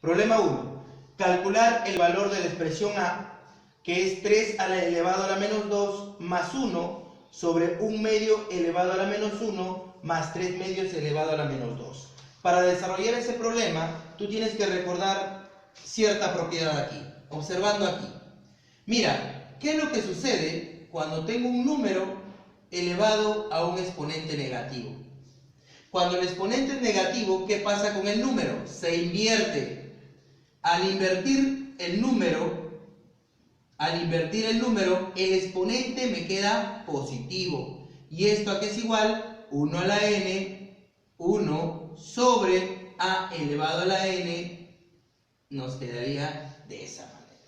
Problema 1. Calcular el valor de la expresión A, que es 3 a la elevado a la menos 2 más 1 sobre 1 medio elevado a la menos 1 más 3 medios elevado a la menos 2. Para desarrollar ese problema, tú tienes que recordar cierta propiedad aquí, observando aquí. Mira, ¿qué es lo que sucede cuando tengo un número elevado a un exponente negativo? Cuando el exponente es negativo, ¿qué pasa con el número? Se invierte. Al invertir el número, el exponente me queda positivo. ¿Y esto a qué es igual? 1 a la n, 1 sobre a elevado a la n, nos quedaría de esa manera.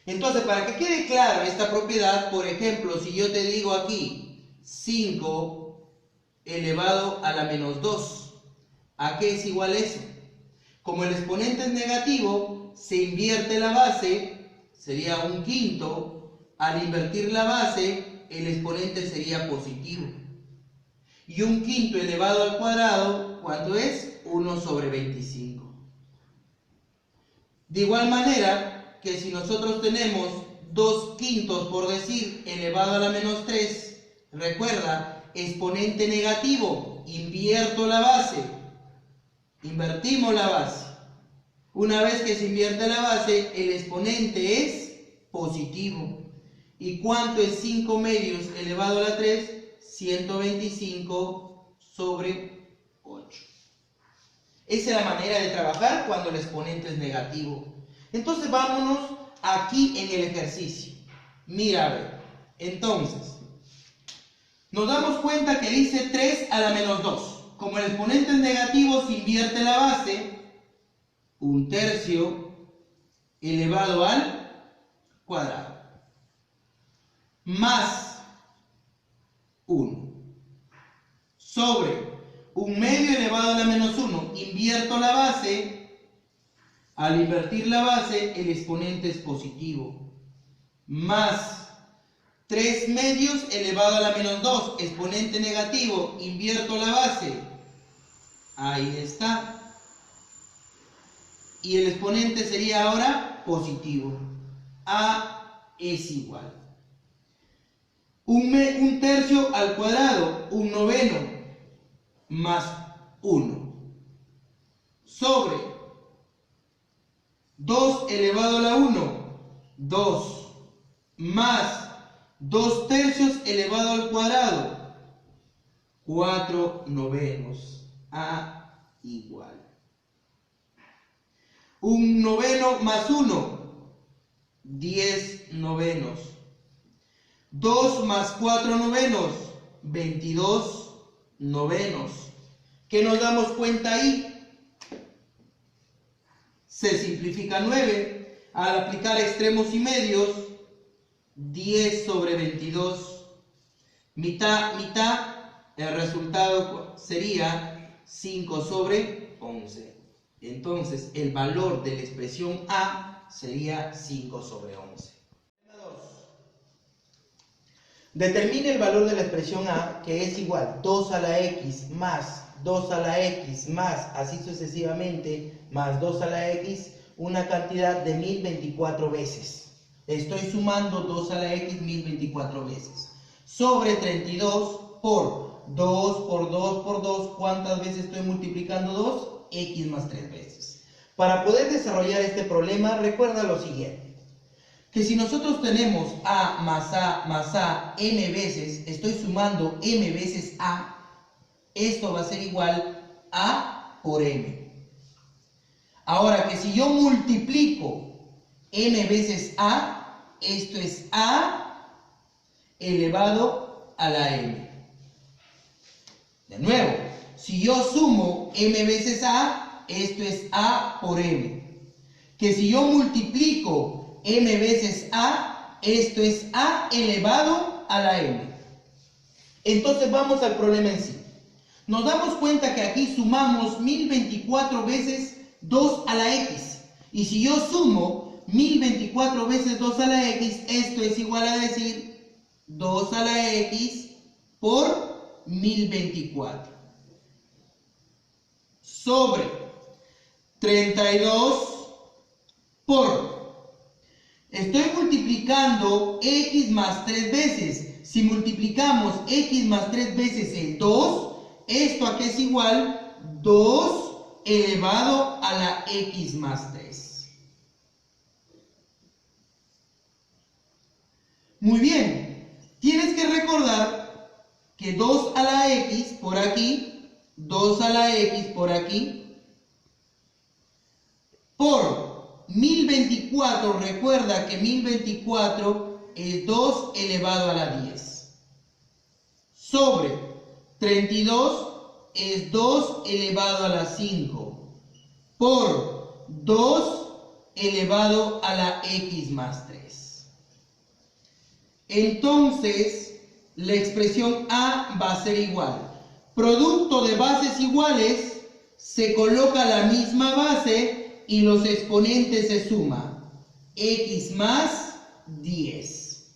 Entonces, para que quede claro esta propiedad, por ejemplo, si yo te digo aquí 5 elevado a la menos 2, ¿a qué es igual eso? Como el exponente es negativo, se invierte la base, sería 1/5. Al invertir la base, el exponente sería positivo. Y 1/5 elevado al cuadrado, ¿cuánto es? 1 sobre 25. De igual manera que si nosotros tenemos 2/5, por decir, elevado a la menos 3, recuerda, exponente negativo, invierto la base. Invertimos la base. Una vez que se invierte la base, el exponente es positivo. ¿Y cuánto es 5 medios elevado a la 3? 125 sobre 8. Esa es la manera de trabajar cuando el exponente es negativo. Entonces vámonos aquí en el ejercicio. Mira, a ver. Entonces, nos damos cuenta que dice 3 a la menos 2. Como el exponente es negativo, se invierte la base. 1/3 elevado al cuadrado. Más 1. Sobre 1 medio elevado a la menos 1. Invierto la base. Al invertir la base, el exponente es positivo. Más 3 medios elevado a la menos 2. Exponente negativo. Invierto la base. Ahí está. Y el exponente sería ahora positivo. A es igual. 1/3 al cuadrado, 1/9, más 1. Sobre 2 elevado a la 1, 2, más 2/3 elevado al cuadrado, 4/9, a igual. 1/9 más 1, 10/9. 2 más 4/9, 22/9. ¿Qué nos damos cuenta ahí? Se simplifica 9. Al aplicar extremos y medios, 10 sobre 22. Mitad, mitad. El resultado sería 5 sobre 11. Entonces, el valor de la expresión A sería 5 sobre 11. Determine el valor de la expresión A, que es igual 2 a la x más 2 a la x más, así sucesivamente, más 2 a la x, una cantidad de 1024 veces. Estoy sumando 2 a la x 1024 veces. Sobre 32 por 2 por 2 por 2, ¿cuántas veces estoy multiplicando 2? X más 3 veces. Para poder desarrollar este problema, recuerda lo siguiente. Que si nosotros tenemos a más a m veces, estoy sumando m veces a, esto va a ser igual a por m. Ahora que si yo multiplico m veces a, esto es a elevado a la m. De nuevo, si yo sumo m veces a, esto es a por m. Que si yo multiplico m veces a, esto es a elevado a la m. Entonces vamos al problema en sí. Nos damos cuenta que aquí sumamos 1024 veces 2 a la x. Y si yo sumo 1024 veces 2 a la x, esto es igual a decir 2 a la x por 1024. Sobre 32 por. Estoy multiplicando x más 3 veces. Si multiplicamos x más 3 veces el 2, ¿esto a qué es igual? 2 elevado a la x más 3. Muy bien. Tienes que recordar que 2 a la x por aquí, 2 a la x por aquí, por 1024, recuerda que 1024 es 2 elevado a la 10. Sobre 32 es 2 elevado a la 5. Por 2 elevado a la x más 3. Entonces, la expresión A va a ser igual. Producto de bases iguales, se coloca la misma base y los exponentes se suman. X más 10.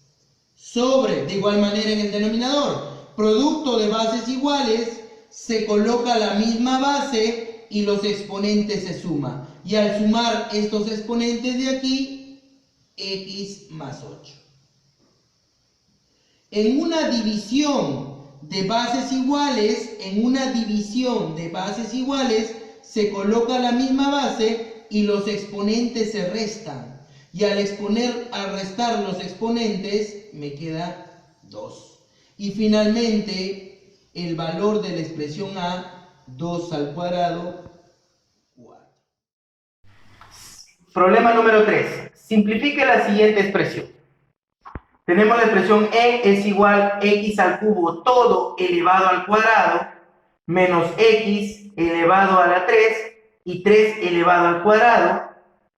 Sobre, de igual manera en el denominador, producto de bases iguales, se coloca la misma base y los exponentes se suman. Y al sumar estos exponentes de aquí, x más 8. En una división de bases iguales, se coloca la misma base y los exponentes se restan. Y al restar los exponentes, me queda 2. Y finalmente, el valor de la expresión A, 2 al cuadrado, 4. Problema número 3. Simplifique la siguiente expresión. Tenemos la expresión E es igual a x al cubo todo elevado al cuadrado menos x elevado a la 3 y 3 elevado al cuadrado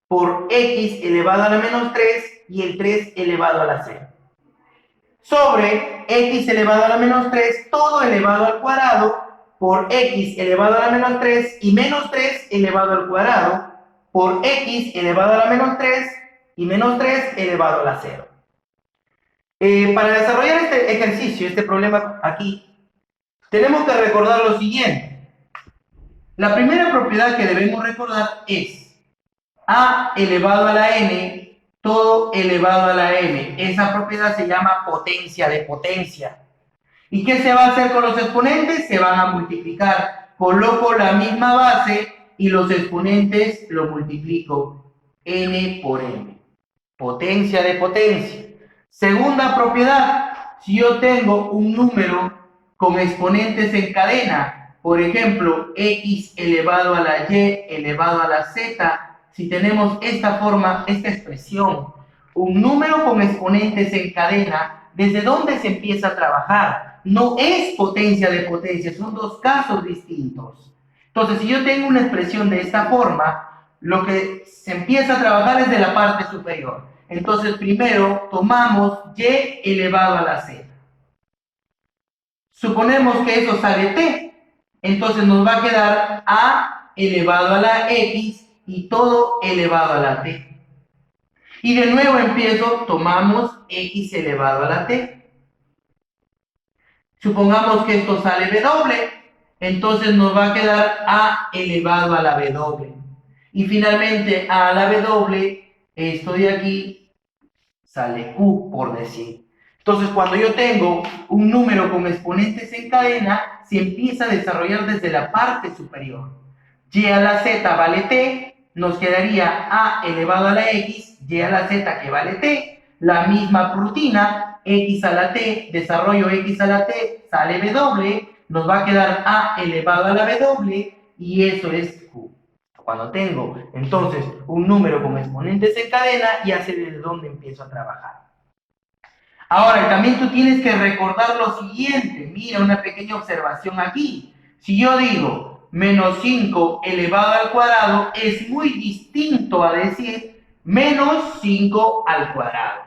por x elevado a la menos 3 y el 3 elevado a la 0. Sobre x elevado a la menos 3 todo elevado al cuadrado por x elevado a la menos 3 y menos 3 elevado al cuadrado por x elevado a la menos 3 y menos 3 elevado a la 0. Para desarrollar este ejercicio, este problema aquí, tenemos que recordar lo siguiente. La primera propiedad que debemos recordar es a elevado a la n, todo elevado a la m. Esa propiedad se llama potencia de potencia. ¿Y qué se va a hacer con los exponentes? Se van a multiplicar. Coloco la misma base y los exponentes lo multiplico. N por m. Potencia de potencia. Segunda propiedad, si yo tengo un número con exponentes en cadena, por ejemplo, x elevado a la y elevado a la z, si tenemos esta forma, esta expresión, un número con exponentes en cadena, ¿desde dónde se empieza a trabajar? No es potencia de potencia, son dos casos distintos. Entonces, si yo tengo una expresión de esta forma, lo que se empieza a trabajar es de la parte superior. Entonces, primero tomamos y elevado a la z. Suponemos que eso sale t. Entonces nos va a quedar a elevado a la x y todo elevado a la t. Y de nuevo empiezo, tomamos x elevado a la t. Supongamos que esto sale w. Entonces nos va a quedar a elevado a la w. Y finalmente a la w, esto de aquí, sale q, por decir. Entonces, cuando yo tengo un número con exponentes en cadena, se empieza a desarrollar desde la parte superior. Y a la z vale t, nos quedaría a elevado a la x, y a la z que vale t, la misma rutina, x a la t, desarrollo x a la t, sale w, nos va a quedar a elevado a la w, y eso es q. Cuando tengo entonces un número con exponentes en cadena, ya sé desde dónde empiezo a trabajar. Ahora, también tú tienes que recordar lo siguiente. Mira, una pequeña observación aquí. Si yo digo menos 5 elevado al cuadrado, es muy distinto a decir menos 5 al cuadrado.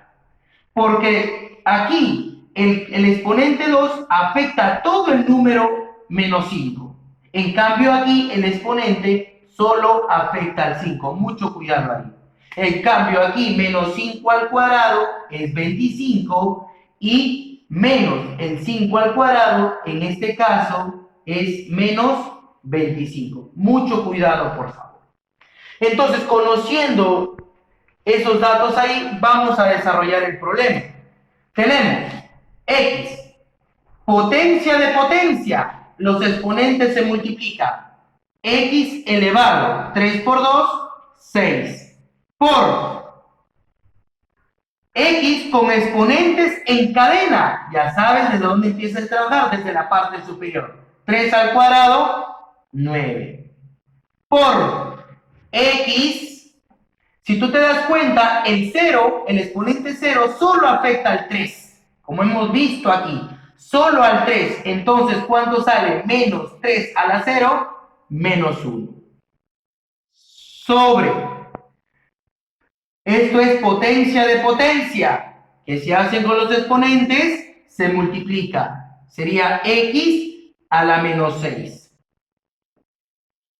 Porque aquí el exponente 2 afecta a todo el número menos 5. En cambio aquí el exponente solo afecta al 5. Mucho cuidado ahí. En cambio aquí menos 5 al cuadrado es 25 y menos el 5 al cuadrado en este caso es menos 25. Mucho cuidado, por favor. Entonces, conociendo esos datos ahí, vamos a desarrollar el problema. Tenemos x, potencia de potencia, los exponentes se multiplican. X elevado, 3 por 2, 6, por x con exponentes en cadena. Ya sabes desde dónde empieza a trabajar, desde la parte superior. 3 al cuadrado, 9. Por x, si tú te das cuenta, el 0, el exponente 0, solo afecta al 3. Como hemos visto aquí, solo al 3. Entonces, ¿cuánto sale? Menos 3 a la 0, menos 1. Sobre. Esto es potencia de potencia, que se hace con los exponentes, se multiplica. Sería x a la menos 6.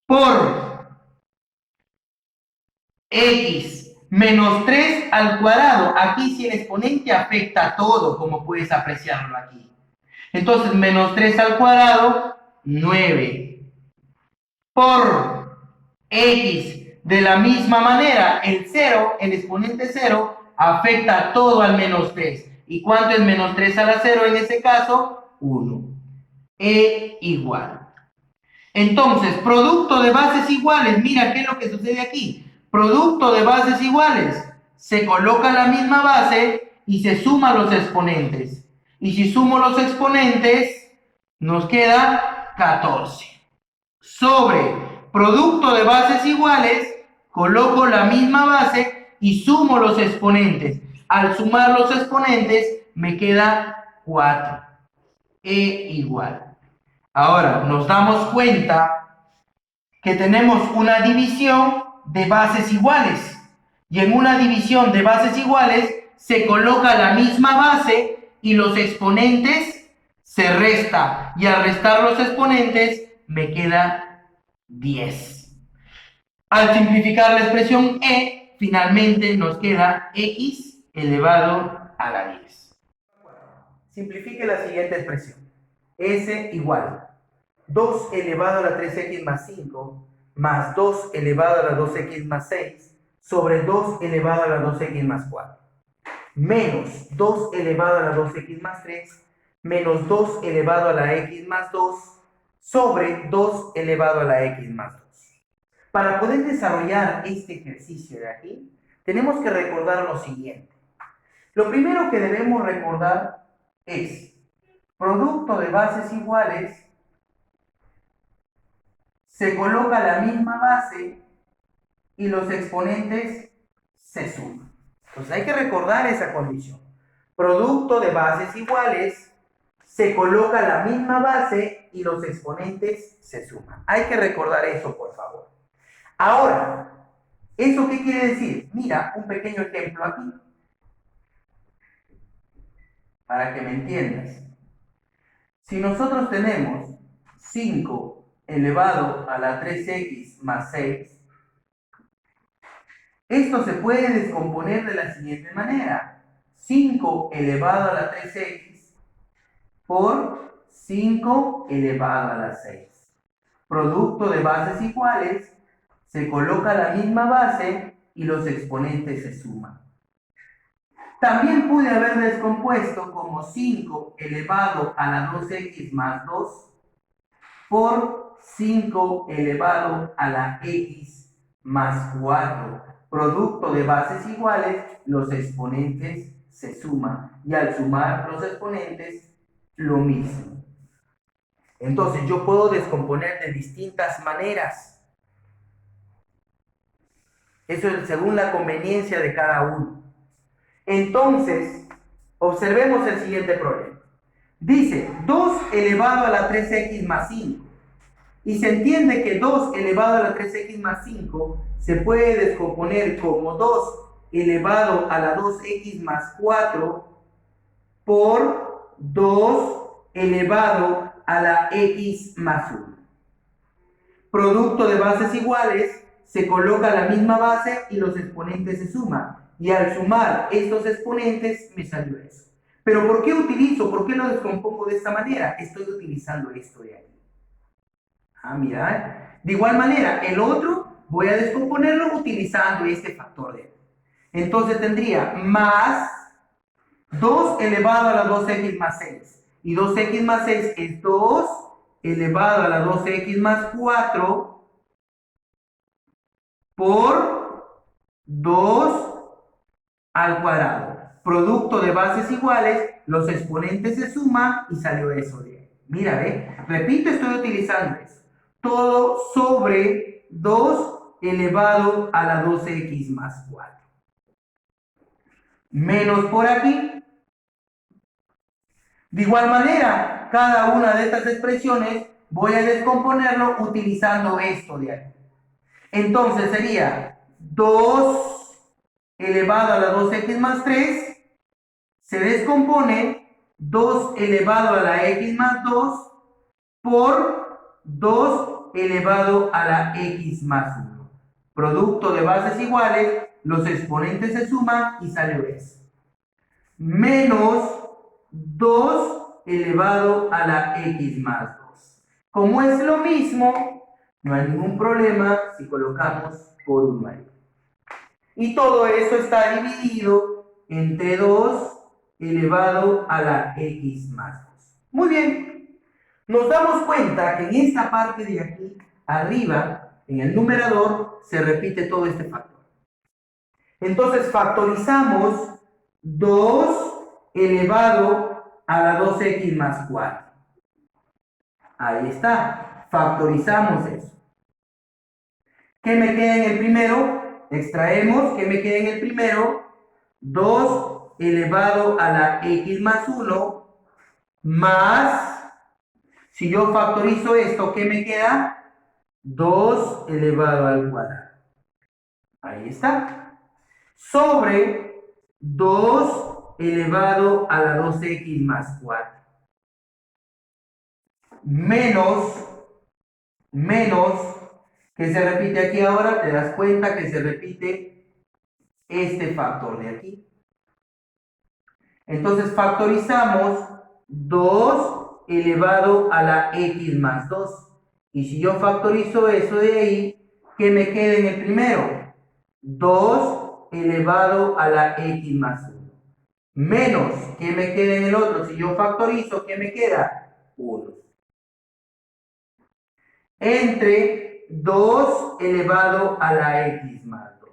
Por x menos 3 al cuadrado. Aquí sí el exponente afecta a todo, como puedes apreciarlo aquí. Entonces, menos 3 al cuadrado, 9. Por x, de la misma manera, el 0, el exponente 0, afecta todo al menos 3. ¿Y cuánto es menos 3 a la 0 en ese caso? 1. E igual. Entonces, producto de bases iguales, mira qué es lo que sucede aquí. Producto de bases iguales, se coloca la misma base y se suman los exponentes. Y si sumo los exponentes, nos queda 14. Sobre producto de bases iguales, coloco la misma base y sumo los exponentes. Al sumar los exponentes, me queda 4. E igual. Ahora, nos damos cuenta que tenemos una división de bases iguales. Y en una división de bases iguales se coloca la misma base y los exponentes se resta. Y al restar los exponentes me queda 10. Al simplificar la expresión e, finalmente nos queda x elevado a la 10. Simplifique la siguiente expresión. S igual 2 elevado a la 3x más 5 más 2 elevado a la 2x más 6 sobre 2 elevado a la 2x más 4 menos 2 elevado a la 2x más 3 menos 2 elevado a la x más 2 sobre 2 elevado a la x más 2. Para poder desarrollar este ejercicio de aquí, tenemos que recordar lo siguiente. Lo primero que debemos recordar es producto de bases iguales, se coloca la misma base y los exponentes se suman. Entonces hay que recordar esa condición. Producto de bases iguales, se coloca la misma base y los exponentes se suman. Hay que recordar eso, por favor. Ahora, ¿eso qué quiere decir? Mira, un pequeño ejemplo aquí, para que me entiendas. Si nosotros tenemos 5 elevado a la 3x más 6, esto se puede descomponer de la siguiente manera. 5 elevado a la 3x por 5 elevado a la 6. Producto de bases iguales, se coloca la misma base y los exponentes se suman. También pude haber descompuesto como 5 elevado a la 2x más 2 por 5 elevado a la x más 4. Producto de bases iguales, los exponentes se suman. Y al sumar los exponentes, lo mismo. Entonces yo puedo descomponer de distintas maneras. Eso es según la conveniencia de cada uno. Entonces, observemos el siguiente problema. Dice 2 elevado a la 3x más 5. Y se entiende que 2 elevado a la 3x más 5 se puede descomponer como 2 elevado a la 2x más 4 por 2 elevado a la x más 1. Producto de bases iguales, se coloca la misma base y los exponentes se suman. Y al sumar estos exponentes me salió eso. Pero ¿por qué por qué lo descompongo de esta manera? Estoy utilizando esto de aquí. Ah, mira. De igual manera, el otro voy a descomponerlo utilizando este factor de aquí. Entonces tendría más 2 elevado a la 2x más 6. Y 2x más 6 es 2 elevado a la 2x más 4 por 2 al cuadrado. Producto de bases iguales, los exponentes se suman y salió eso de ahí. Mira, ¿ve? Repito, estoy utilizando eso. Todo sobre 2 elevado a la 2x más 4. Menos por aquí. De igual manera, cada una de estas expresiones voy a descomponerlo utilizando esto de aquí. Entonces sería 2 elevado a la 2x más 3 se descompone 2 elevado a la x más 2 por 2 elevado a la x más 1. Producto de bases iguales, los exponentes se suman y salió eso. Menos 2 elevado a la x más 2. Como es lo mismo, no hay ningún problema si colocamos por 1 ahí. Y todo eso está dividido entre 2 elevado a la x más 2. Muy bien. Nos damos cuenta que en esta parte de aquí, arriba, en el numerador, se repite todo este factor. Entonces factorizamos 2 elevado a la 2x más 4. Ahí está. Factorizamos eso. ¿Qué me queda en el primero? Extraemos. ¿Qué me queda en el primero? 2 elevado a la x más 1 más, si yo factorizo esto, ¿qué me queda? 2 elevado al cuadrado. Ahí está. Sobre 2 elevado a la 2x más 4. Menos, que se repite aquí ahora, te das cuenta que se repite este factor de aquí. Entonces factorizamos 2 elevado a la x más 2. Y si yo factorizo eso de ahí, ¿qué me queda en el primero? 2 elevado a la x más 1. Menos, ¿qué me queda en el otro? Si yo factorizo, ¿qué me queda? 1. Entre 2 elevado a la x más 2.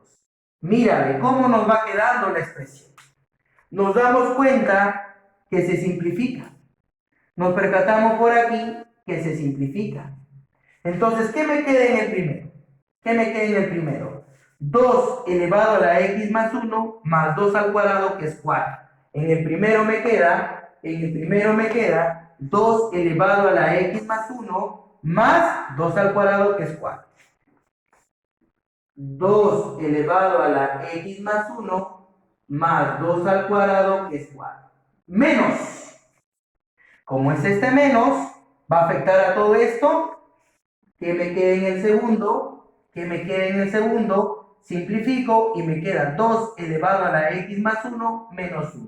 Mírale cómo nos va quedando la expresión. Nos damos cuenta que se simplifica. Nos percatamos por aquí que se simplifica. Entonces, ¿qué me queda en el primero? ¿Qué me queda en el primero? 2 elevado a la x más 1 más 2 al cuadrado, que es 4. En el primero me queda 2 elevado a la x más 1 más 2 al cuadrado, que es 4. 2 elevado a la x más 1 más 2 al cuadrado, que es 4. Menos. Como es este menos, va a afectar a todo esto. ¿Qué me queda en el segundo? ¿Qué me queda en el segundo? Simplifico y me queda 2 elevado a la x más 1 menos 1.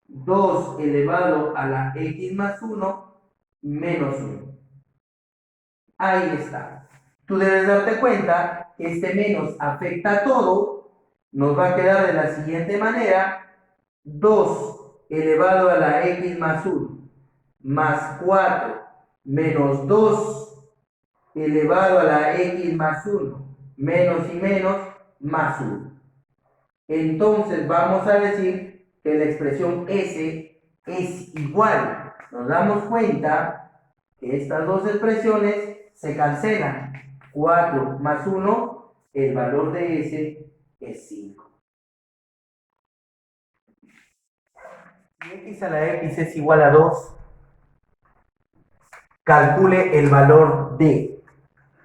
2 elevado a la x más 1 menos 1. Ahí está. Tú debes darte cuenta que este menos afecta a todo. Nos va a quedar de la siguiente manera. 2 elevado a la x más 1 más 4 menos 2 elevado a la x más 1 menos y menos más 1. Entonces vamos a decir que la expresión S es igual. Nos damos cuenta que estas dos expresiones se cancelan. 4 más 1, el valor de S es 5. Si x a la x es igual a 2, calcule el valor de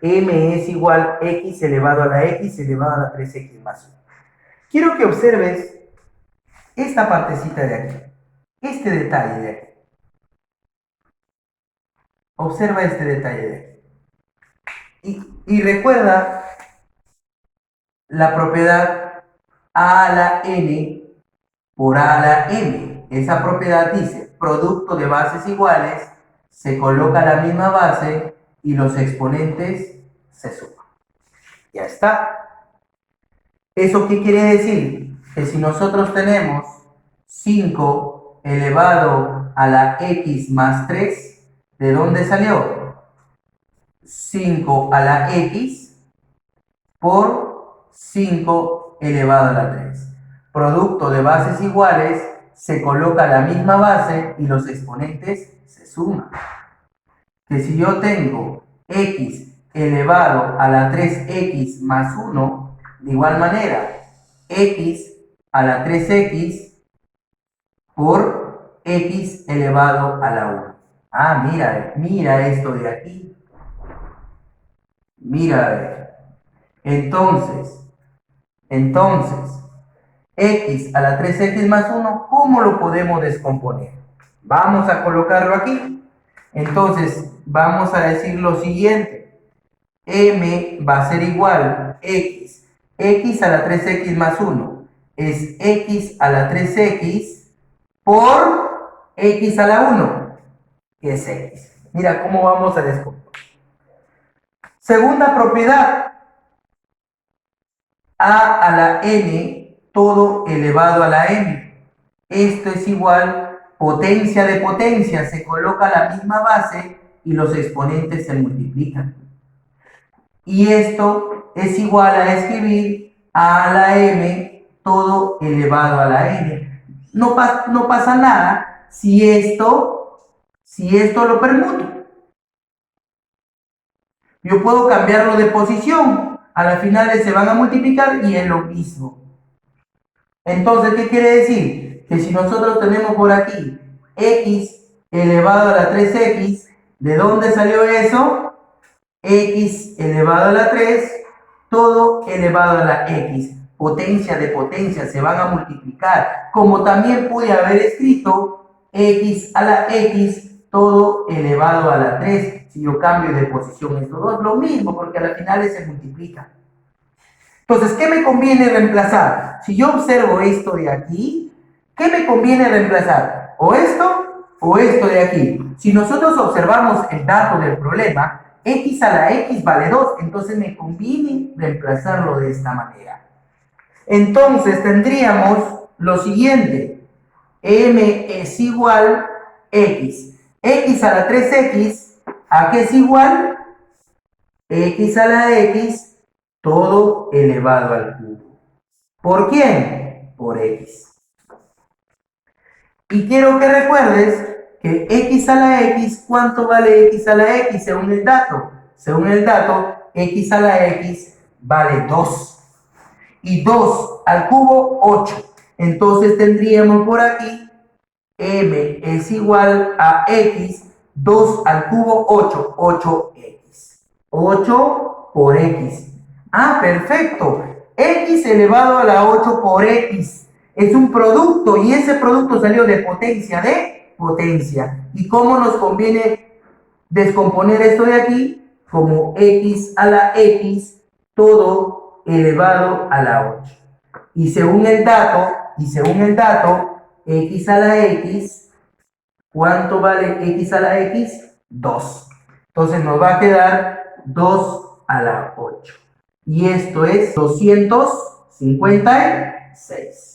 m es igual a x elevado a la x elevado a la 3x más 1. Quiero que observes esta partecita de aquí, este detalle de aquí. Observa este detalle de aquí. Y recuerda la propiedad a a la n por a a la m. Esa propiedad dice, producto de bases iguales, se coloca la misma base y los exponentes se suman. Ya está. ¿Eso qué quiere decir? Que si nosotros tenemos 5 elevado a la x más 3, ¿de dónde salió? 5 a la x por 5 elevado a la 3. Producto de bases iguales, se coloca la misma base y los exponentes se suman. Que si yo tengo x elevado a la 3x más 1, de igual manera, x a la 3x por x elevado a la 1. Ah, mira esto de aquí. Mira, a ver. Entonces, x a la 3x más 1, ¿cómo lo podemos descomponer? Vamos a colocarlo aquí. Entonces, vamos a decir lo siguiente. M va a ser igual x. X a la 3x más 1 es x a la 3x por x a la 1, que es x. Mira cómo vamos a descomponer. Segunda propiedad. A la n, todo elevado a la n. Esto es igual potencia de potencia. Se coloca la misma base y los exponentes se multiplican. Y esto es igual a escribir a la m, todo elevado a la n. No pasa nada si esto lo permuto. Yo puedo cambiarlo de posición. A las finales se van a multiplicar y es lo mismo. Entonces, ¿qué quiere decir? Que si nosotros tenemos por aquí x elevado a la 3x, ¿de dónde salió eso? X elevado a la 3, todo elevado a la x. Potencia de potencia se van a multiplicar. Como también pude haber escrito x a la x, todo elevado a la 3. Si yo cambio de posición estos dos, lo mismo, porque a las finales se multiplican. Entonces, ¿qué me conviene reemplazar? Si yo observo esto de aquí, ¿qué me conviene reemplazar? ¿O esto de aquí? Si nosotros observamos el dato del problema, x a la x vale 2, entonces me conviene reemplazarlo de esta manera. Entonces tendríamos lo siguiente: m es igual x. X a la 3x, ¿a qué es igual? X a la x, todo elevado al cubo. ¿Por quién? Por x. Y quiero que recuerdes que x a la x, ¿cuánto vale x a la x según el dato? Según el dato, x a la x vale 2. Y 2 al cubo, 8. Entonces tendríamos por aquí, m es igual a x, 2 al cubo, 8. 8x. 8 por x. Ah, perfecto. X elevado a la 8 por x. Es un producto y ese producto salió de potencia de potencia. ¿Y cómo nos conviene descomponer esto de aquí? Como x a la x, todo elevado a la 8. Y según el dato, x a la x, ¿cuánto vale x a la x? 2. Entonces nos va a quedar 2 a la 8. Y esto es 256.